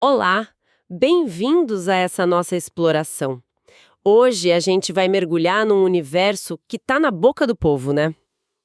Olá, bem-vindos a essa nossa exploração. Hoje a gente vai mergulhar num universo que tá na boca do povo, né?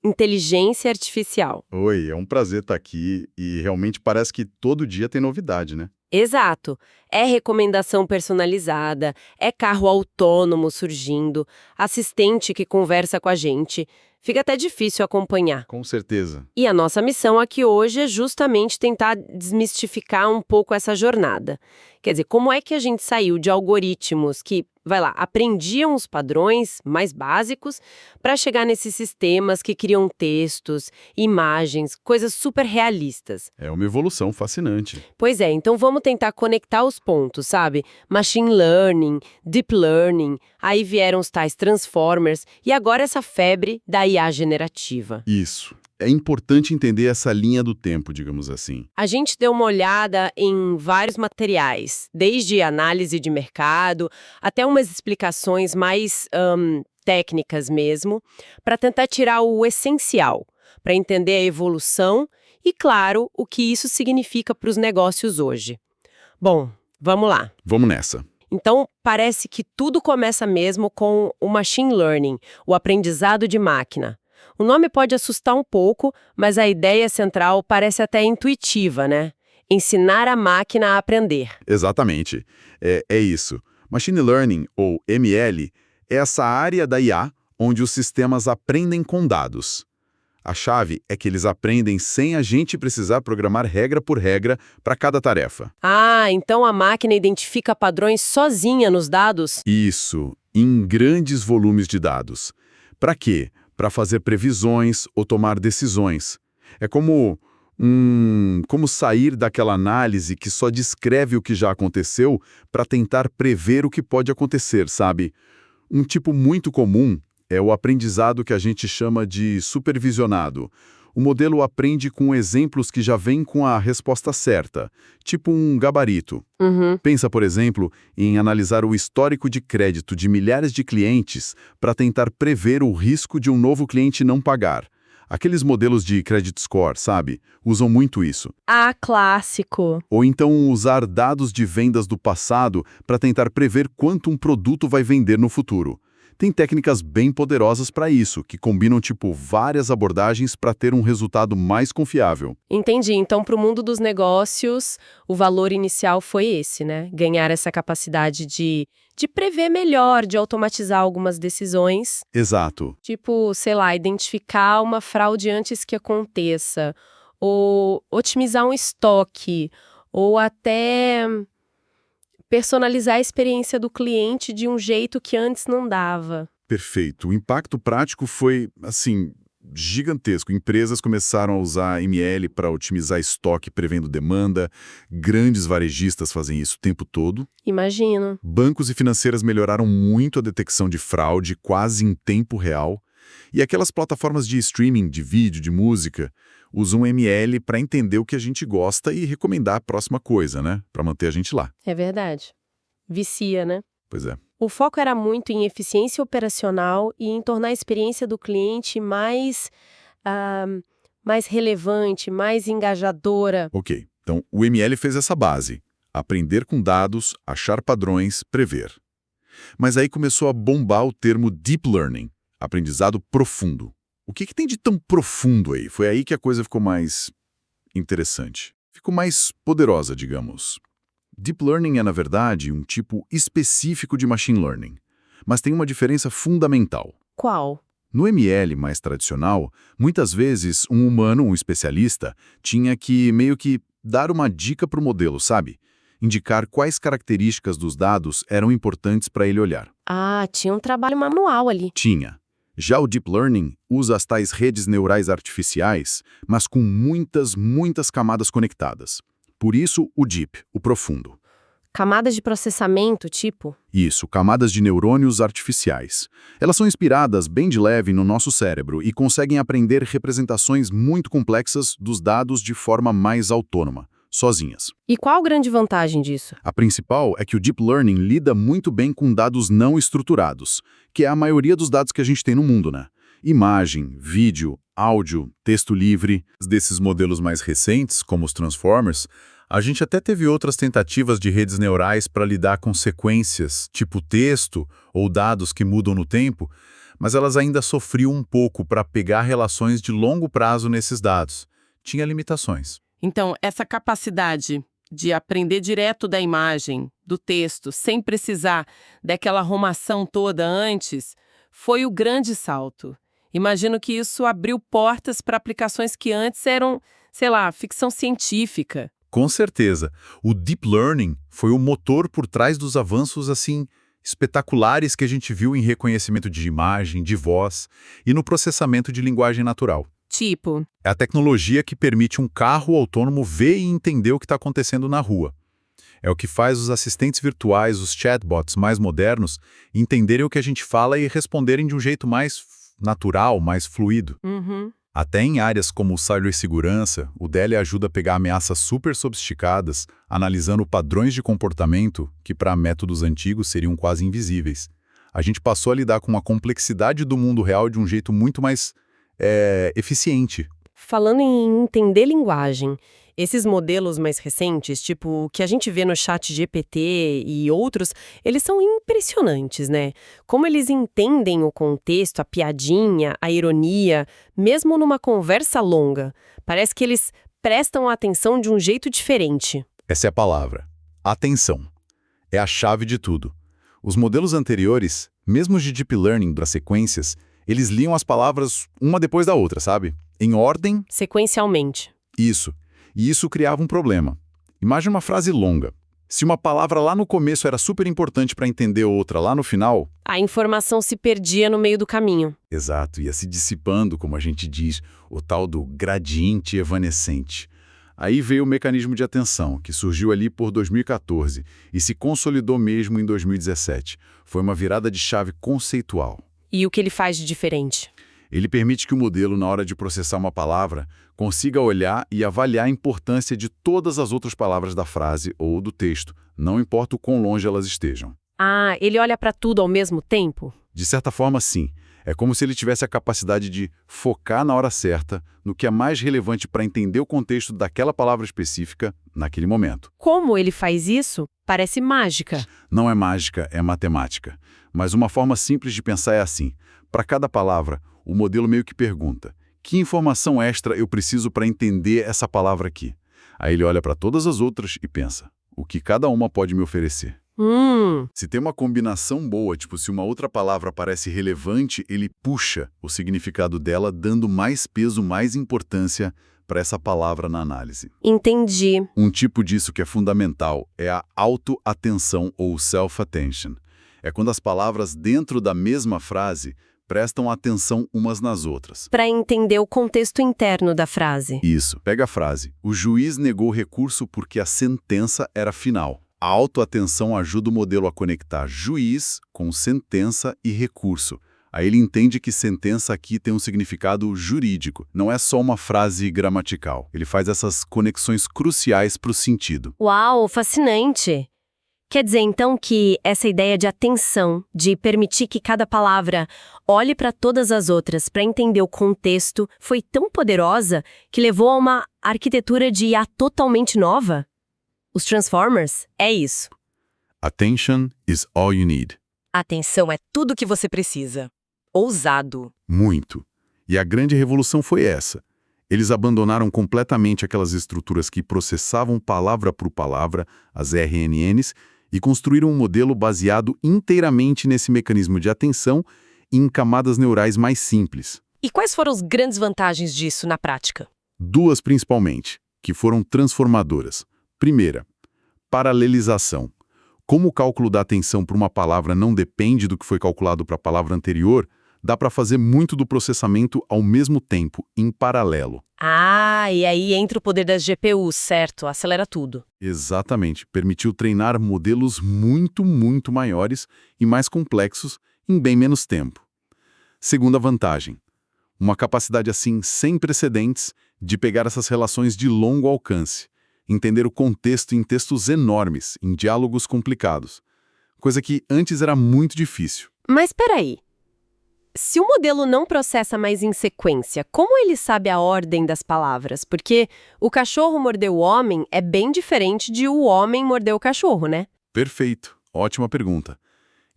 Inteligência artificial. Oi, é um prazer estar aqui e realmente parece que todo dia tem novidade, né? Exato. É recomendação personalizada, é carro autônomo surgindo, assistente que conversa com a gente. Fica até difícil acompanhar. Com certeza. E a nossa missão aqui hoje é justamente tentar desmistificar um pouco essa jornada. Quer dizer, como é que a gente saiu de algoritmos que, vai lá, aprendiam os padrões mais básicos para chegar nesses sistemas que criam textos, imagens, coisas super realistas. É uma evolução fascinante. Pois é, então vamos tentar conectar os pontos, sabe? Machine Learning, Deep Learning, aí vieram os tais Transformers e agora essa febre da IA generativa. Isso. É importante entender essa linha do tempo, digamos assim. A gente deu uma olhada em vários materiais, desde análise de mercado até umas explicações mais técnicas mesmo, para tentar tirar o essencial, para entender a evolução e, claro, o que isso significa para os negócios hoje. Bom, vamos lá. Vamos nessa. Então, parece que tudo começa mesmo com o machine learning, o aprendizado de máquina. O nome pode assustar um pouco, mas a ideia central parece até intuitiva, né? Ensinar a máquina a aprender. Exatamente. É isso. Machine Learning, ou ML, é essa área da IA onde os sistemas aprendem com dados. A chave é que eles aprendem sem a gente precisar programar regra por regra para cada tarefa. Ah, então a máquina identifica padrões sozinha nos dados? Isso, em grandes volumes de dados. Para quê? Para fazer previsões ou tomar decisões. É como sair daquela análise que só descreve o que já aconteceu para tentar prever o que pode acontecer, sabe? Um tipo muito comum é o aprendizado que a gente chama de supervisionado. O modelo aprende com exemplos que já vêm com a resposta certa, tipo um gabarito. Pensa, por exemplo, em analisar o histórico de crédito de milhares de clientes para tentar prever o risco de um novo cliente não pagar. Aqueles modelos de credit score, sabe? Usam muito isso. Ah, clássico. Ou então usar dados de vendas do passado para tentar prever quanto um produto vai vender no futuro. Tem técnicas bem poderosas para isso, que combinam várias abordagens para ter um resultado mais confiável. Entendi. Então, para o mundo dos negócios, o valor inicial foi esse, né? Ganhar essa capacidade de prever melhor, de automatizar algumas decisões. Exato. Tipo, sei lá, identificar uma fraude antes que aconteça, ou otimizar um estoque, ou até personalizar a experiência do cliente de um jeito que antes não dava. Perfeito. O impacto prático foi, gigantesco. Empresas começaram a usar ML para otimizar estoque prevendo demanda. Grandes varejistas fazem isso o tempo todo. Imagino. Bancos e financeiras melhoraram muito a detecção de fraude, quase em tempo real. E aquelas plataformas de streaming, de vídeo, de música, usam ML para entender o que a gente gosta e recomendar a próxima coisa, né? Para manter a gente lá. É verdade. Vicia, né? Pois é. O foco era muito em eficiência operacional e em tornar a experiência do cliente mais relevante, mais engajadora. Ok, então o ML fez essa base. Aprender com dados, achar padrões, prever. Mas aí começou a bombar o termo Deep Learning, aprendizado profundo. O que tem de tão profundo aí? Foi aí que a coisa ficou mais interessante. Ficou mais poderosa, digamos. Deep Learning é, na verdade, um tipo específico de Machine Learning, mas tem uma diferença fundamental. Qual? No ML mais tradicional, muitas vezes um humano, um especialista, tinha que meio que dar uma dica para o modelo, sabe? Indicar quais características dos dados eram importantes para ele olhar. Ah, tinha um trabalho manual ali. Tinha. Já o Deep Learning usa as tais redes neurais artificiais, mas com muitas camadas conectadas. Por isso, o Deep, o profundo. Camadas de processamento, tipo? Isso, camadas de neurônios artificiais. Elas são inspiradas bem de leve no nosso cérebro e conseguem aprender representações muito complexas dos dados de forma mais autônoma, sozinhas. E qual a grande vantagem disso? A principal é que o Deep Learning lida muito bem com dados não estruturados, que é a maioria dos dados que a gente tem no mundo, né? Imagem, vídeo, áudio, texto livre. Desses modelos mais recentes, como os Transformers, A gente até teve outras tentativas de redes neurais para lidar com sequências, tipo texto ou dados que mudam no tempo, mas elas ainda sofriam um pouco para pegar relações de longo prazo nesses dados. Tinha limitações. Então, essa capacidade de aprender direto da imagem, do texto, sem precisar daquela arrumação toda antes, foi o grande salto. Imagino que isso abriu portas para aplicações que antes eram, sei lá, ficção científica. Com certeza, o Deep Learning foi o motor por trás dos avanços, assim, espetaculares que a gente viu em reconhecimento de imagem, de voz e no processamento de linguagem natural. Tipo, É a tecnologia que permite um carro autônomo ver e entender o que está acontecendo na rua. É o que faz os assistentes virtuais, os chatbots mais modernos, entenderem o que a gente fala e responderem de um jeito mais natural, mais fluido. Até em áreas como cibersegurança, o DELE ajuda a pegar ameaças super sofisticadas, analisando padrões de comportamento que para métodos antigos seriam quase invisíveis. A gente passou a lidar com a complexidade do mundo real de um jeito muito mais eficiente. Falando em entender linguagem, esses modelos mais recentes, tipo o que a gente vê no chat GPT e outros, eles são impressionantes, né? Como eles entendem o contexto, a piadinha, a ironia, mesmo numa conversa longa. Parece que eles prestam atenção de um jeito diferente. Essa é a palavra. Atenção. É a chave de tudo. Os modelos anteriores, mesmo os de Deep Learning das sequências, eles liam as palavras uma depois da outra, sabe? Em ordem. Sequencialmente. Isso. E isso criava um problema. Imagine uma frase longa. Se uma palavra lá no começo era super importante para entender outra lá no final... A informação se perdia no meio do caminho. Exato, ia se dissipando, como a gente diz, o tal do gradiente evanescente. Aí veio o mecanismo de atenção, que surgiu ali por 2014 e se consolidou mesmo em 2017. Foi uma virada de chave conceitual. E o que ele faz de diferente? Ele permite que o modelo, na hora de processar uma palavra, consiga olhar e avaliar a importância de todas as outras palavras da frase ou do texto, não importa o quão longe elas estejam. Ah, ele olha para tudo ao mesmo tempo? De certa forma, sim. É como se ele tivesse a capacidade de focar na hora certa, no que é mais relevante para entender o contexto daquela palavra específica naquele momento. Como ele faz isso? Parece mágica. Não é mágica, é matemática. Mas uma forma simples de pensar é assim. Para cada palavra, o modelo meio que pergunta: que informação extra eu preciso para entender essa palavra aqui? Aí ele olha para todas as outras e pensa: o que cada uma pode me oferecer? Se tem uma combinação boa, tipo se uma outra palavra parece relevante, ele puxa o significado dela, dando mais peso, mais importância para essa palavra na análise. Entendi. Um tipo disso que é fundamental é a auto-atenção ou self-attention. É quando as palavras dentro da mesma frase prestam atenção umas nas outras. Para entender o contexto interno da frase. Isso. Pega a frase. O juiz negou recurso porque a sentença era final. A autoatenção ajuda o modelo a conectar juiz com sentença e recurso. Aí ele entende que sentença aqui tem um significado jurídico, não é só uma frase gramatical. Ele faz essas conexões cruciais para o sentido. Uau, fascinante! Quer dizer, então, que essa ideia de atenção, de permitir que cada palavra olhe para todas as outras para entender o contexto, foi tão poderosa que levou a uma arquitetura de IA totalmente nova? Os Transformers? É isso. Attention is all you need. Atenção é tudo que você precisa. Ousado. Muito. E a grande revolução foi essa. Eles abandonaram completamente aquelas estruturas que processavam palavra por palavra, as RNNs, e construíram um modelo baseado inteiramente nesse mecanismo de atenção e em camadas neurais mais simples. E quais foram as grandes vantagens disso na prática? Duas principalmente, que foram transformadoras. Primeira, paralelização. Como o cálculo da atenção para uma palavra não depende do que foi calculado para a palavra anterior, dá para fazer muito do processamento ao mesmo tempo, em paralelo. Ah, e aí entra o poder das GPUs, certo? Acelera tudo. Exatamente. Permitiu treinar modelos muito, muito maiores e mais complexos em bem menos tempo. Segunda vantagem, uma capacidade assim sem precedentes de pegar essas relações de longo alcance, entender o contexto em textos enormes, em diálogos complicados, coisa que antes era muito difícil. Mas peraí. se o modelo não processa mais em sequência, como ele sabe a ordem das palavras? Porque o cachorro mordeu o homem é bem diferente de o homem mordeu o cachorro, né? Perfeito. Ótima pergunta.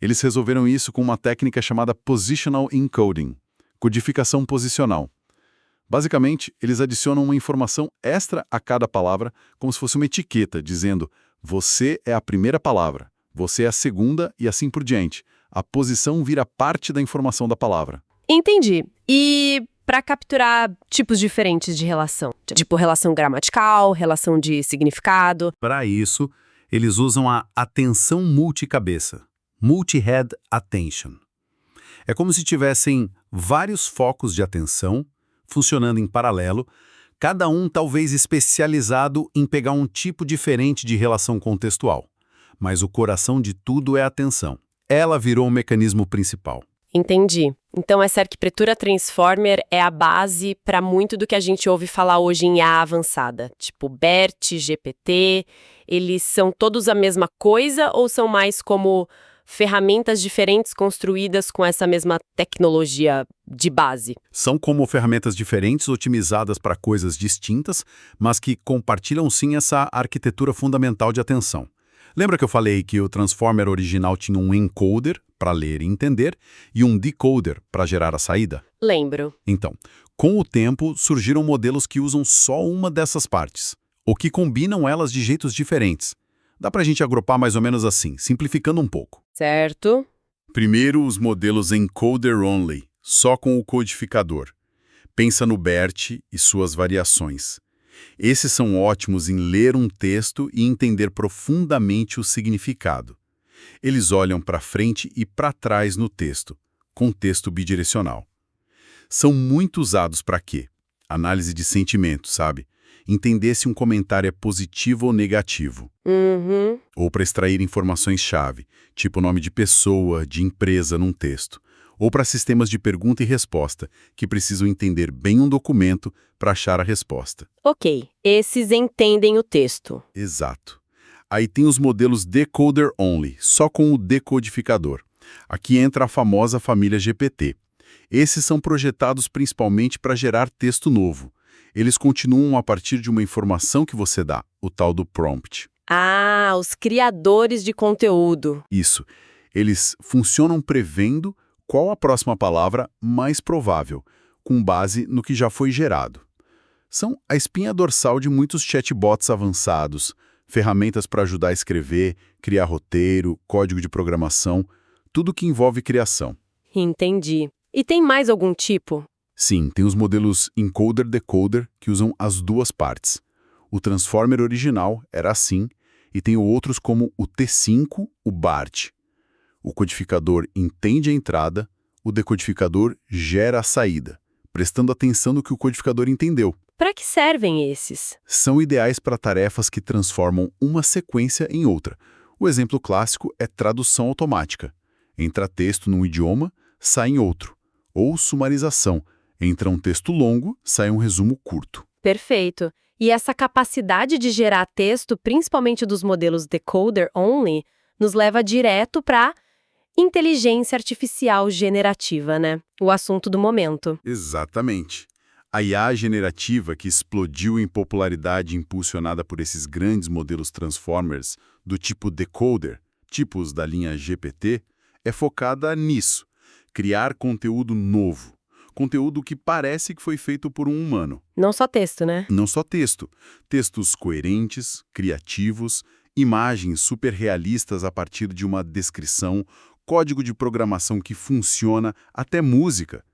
Eles resolveram isso com uma técnica chamada Positional Encoding, codificação posicional. Basicamente, eles adicionam uma informação extra a cada palavra, como se fosse uma etiqueta, dizendo você é a primeira palavra, você é a segunda e assim por diante. A posição vira parte da informação da palavra. Entendi. E para capturar tipos diferentes de relação? Tipo relação gramatical, relação de significado? Para isso, eles usam a atenção multicabeça, multi-head attention. É como se tivessem vários focos de atenção funcionando em paralelo, cada um talvez especializado em pegar um tipo diferente de relação contextual. Mas o coração de tudo é a atenção. Ela virou o mecanismo principal. Entendi. Então essa arquitetura Transformer é a base para muito do que a gente ouve falar hoje em IA avançada. Tipo BERT, GPT, eles são todos a mesma coisa ou são mais como ferramentas diferentes construídas com essa mesma tecnologia de base? São como ferramentas diferentes otimizadas para coisas distintas, mas que compartilham sim essa arquitetura fundamental de atenção. Lembra que eu falei que o Transformer original tinha um encoder, para ler e entender, e um decoder, para gerar a saída? Lembro. Então, com o tempo, surgiram modelos que usam só uma dessas partes, ou que combinam elas de jeitos diferentes. Dá para a gente agrupar mais ou menos assim, simplificando um pouco. Certo. Primeiro, os modelos encoder-only, só com o codificador. Pensa no BERT e suas variações. Esses são ótimos em ler um texto e entender profundamente o significado. Eles olham para frente e para trás no texto, contexto bidirecional. São muito usados para quê? Análise de sentimento, sabe? Entender se um comentário é positivo ou negativo. Uhum. Ou para extrair informações-chave, tipo nome de pessoa, de empresa num texto. Ou para sistemas de pergunta e resposta, que precisam entender bem um documento para achar a resposta. Ok, esses entendem o texto. Exato. Aí tem os modelos decoder-only, só com o decodificador. Aqui entra a famosa família GPT. Esses são projetados principalmente para gerar texto novo. Eles continuam a partir de uma informação que você dá, o tal do prompt. Ah, os criadores de conteúdo. Isso. Eles funcionam prevendo qual a próxima palavra mais provável, com base no que já foi gerado. São a espinha dorsal de muitos chatbots avançados, ferramentas para ajudar a escrever, criar roteiro, código de programação, tudo que envolve criação. Entendi. E tem mais algum tipo? Sim, tem os modelos encoder-decoder que usam as duas partes. O Transformer original era assim, e tem outros como o T5, o BART. O codificador entende a entrada, o decodificador gera a saída, prestando atenção no que o codificador entendeu. Para que servem esses? São ideais para tarefas que transformam uma sequência em outra. O exemplo clássico é tradução automática. Entra texto num idioma, sai em outro. Ou sumarização. Entra um texto longo, sai um resumo curto. Perfeito. E essa capacidade de gerar texto, principalmente dos modelos decoder-only, nos leva direto para inteligência artificial generativa, né? O assunto do momento. Exatamente. A IA generativa, que explodiu em popularidade impulsionada por esses grandes modelos Transformers do tipo decoder, tipos da linha GPT, é focada nisso, criar conteúdo novo. Conteúdo que parece que foi feito por um humano. Não só texto, né? Não só texto. Textos coerentes, criativos, imagens super realistas a partir de uma descrição, código de programação que funciona, até música.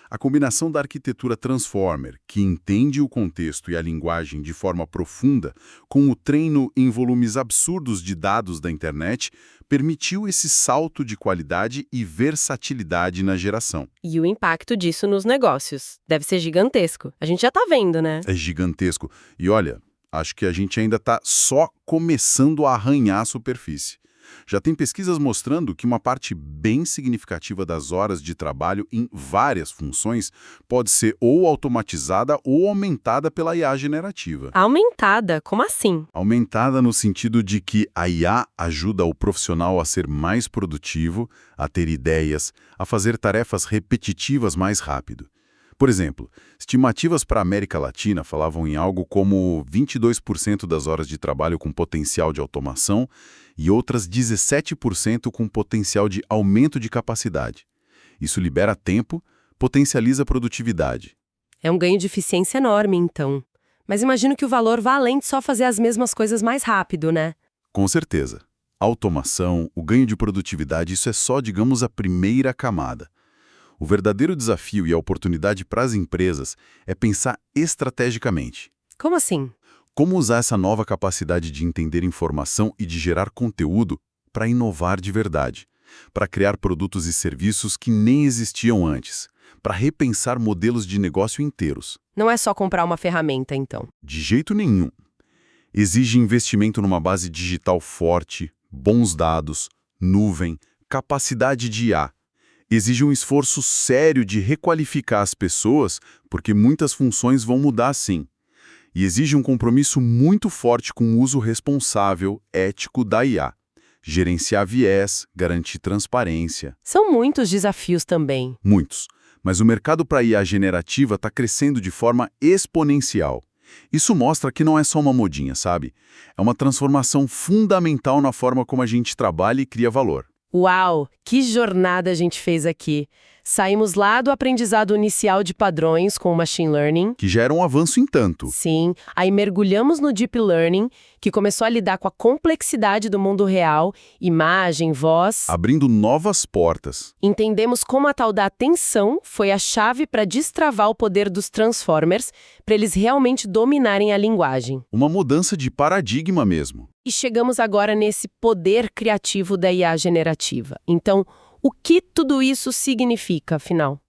A combinação da arquitetura Transformer, que entende o contexto e a linguagem de forma profunda, com o treino em volumes absurdos de dados da internet, permitiu esse salto de qualidade e versatilidade na geração. E o impacto disso nos negócios. Deve ser gigantesco. A gente já tá vendo, né? É gigantesco. E olha, acho que a gente ainda está só começando a arranhar a superfície. Já tem pesquisas mostrando que uma parte bem significativa das horas de trabalho em várias funções pode ser ou automatizada ou aumentada pela IA generativa. Aumentada? Como assim? Aumentada no sentido de que a IA ajuda o profissional a ser mais produtivo, a ter ideias, a fazer tarefas repetitivas mais rápido. Por exemplo, estimativas para a América Latina falavam em algo como 22% das horas de trabalho com potencial de automação e outras 17% com potencial de aumento de capacidade. Isso libera tempo, potencializa a produtividade. É um ganho de eficiência enorme, então. Mas imagino que o valor vá além de só fazer as mesmas coisas mais rápido, né? Com certeza. A automação, o ganho de produtividade, isso é só, digamos, a primeira camada. O verdadeiro desafio e a oportunidade para as empresas é pensar estrategicamente. Como assim? Como usar essa nova capacidade de entender informação e de gerar conteúdo para inovar de verdade, para criar produtos e serviços que nem existiam antes, para repensar modelos de negócio inteiros. Não é só comprar uma ferramenta, então. De jeito nenhum. Exige investimento numa base digital forte, bons dados, nuvem, capacidade de IA. Exige um esforço sério de requalificar as pessoas, porque muitas funções vão mudar sim. E exige um compromisso muito forte com o uso responsável, ético da IA. Gerenciar viés, garantir transparência. São muitos desafios também. Muitos. Mas o mercado para IA generativa está crescendo de forma exponencial. Isso mostra que não é só uma modinha, sabe? É uma transformação fundamental na forma como a gente trabalha e cria valor. Uau, que jornada a gente fez aqui. Saímos lá do aprendizado inicial de padrões com o machine learning. Que já era um avanço em tanto. Sim, aí mergulhamos no deep learning, que começou a lidar com a complexidade do mundo real, imagem, voz. Abrindo novas portas. Entendemos como a tal da atenção foi a chave para destravar o poder dos transformers, para eles realmente dominarem a linguagem. Uma mudança de paradigma mesmo. E chegamos agora nesse poder criativo da IA generativa. Então, o que tudo isso significa, afinal?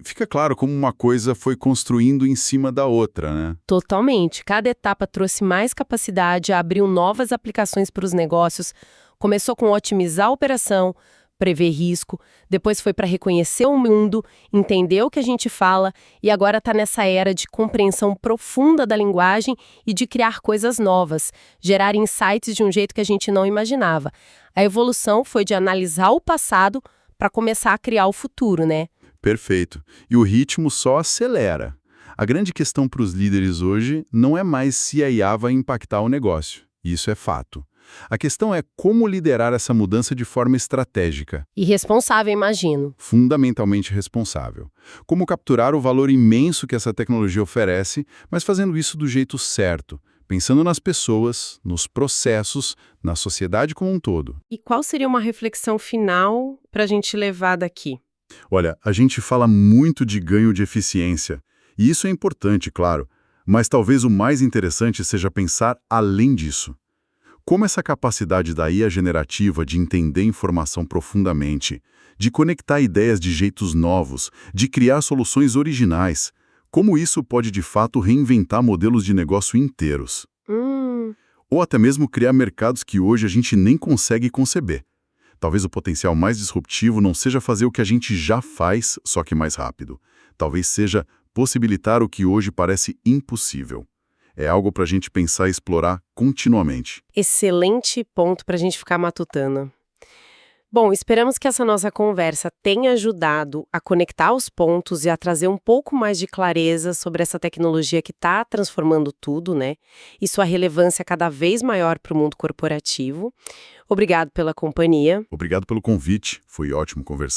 Fica claro como uma coisa foi construindo em cima da outra, né? Totalmente. Cada etapa trouxe mais capacidade, abriu novas aplicações para os negócios, começou com otimizar a operação, prever risco, depois foi para reconhecer o mundo, entender o que a gente fala e agora está nessa era de compreensão profunda da linguagem e de criar coisas novas, gerar insights de um jeito que a gente não imaginava. A evolução foi de analisar o passado para começar a criar o futuro, né? Perfeito. E o ritmo só acelera. A grande questão para os líderes hoje não é mais se a IA vai impactar o negócio. Isso é fato. A questão é como liderar essa mudança de forma estratégica. E responsável, imagino. Fundamentalmente responsável. Como capturar o valor imenso que essa tecnologia oferece, mas fazendo isso do jeito certo, pensando nas pessoas, nos processos, na sociedade como um todo. E qual seria uma reflexão final para a gente levar daqui? Olha, a gente fala muito de ganho de eficiência, e isso é importante, claro, mas talvez o mais interessante seja pensar além disso. Como essa capacidade da IA generativa de entender informação profundamente, de conectar ideias de jeitos novos, de criar soluções originais, como isso pode de fato reinventar modelos de negócio inteiros. Ou até mesmo criar mercados que hoje a gente nem consegue conceber. Talvez o potencial mais disruptivo não seja fazer o que a gente já faz, só que mais rápido. Talvez seja possibilitar o que hoje parece impossível. É algo para a gente pensar e explorar continuamente. Excelente ponto para a gente ficar matutando. Bom, esperamos que essa nossa conversa tenha ajudado a conectar os pontos e a trazer um pouco mais de clareza sobre essa tecnologia que está transformando tudo, né? E sua relevância cada vez maior para o mundo corporativo. Obrigado pela companhia. Obrigado pelo convite. Foi ótimo conversar.